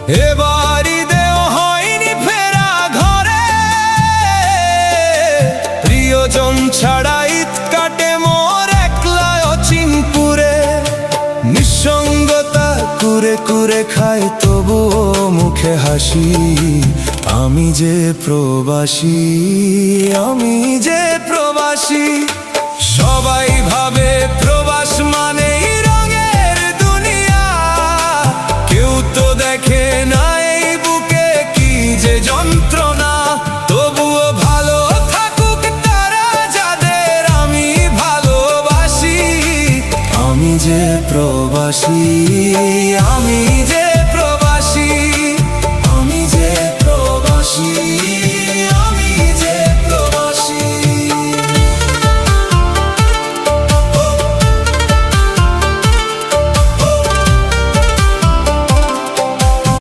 এবার ঈদেও হয়নি ফেরা ঘরে, প্রিয়জন ছাড়া ঈদ কাটে মোর একলা অচিনপুরে। নিঃসঙ্গতা কুরে কুরে খায় তবুও মুখে হাসি, আমি যে প্রবাসী, আমি যে প্রবাসী। সবাই ভাবে প্রবাস মানেই রঙের দুনিয়া, কেউ তো দেখে না এই বুকে কি যে যন্ত্রণা। তবুও ভালো থাকুক তারা যাদের আমি ভালোবাসি, আমি যে প্রবাসী।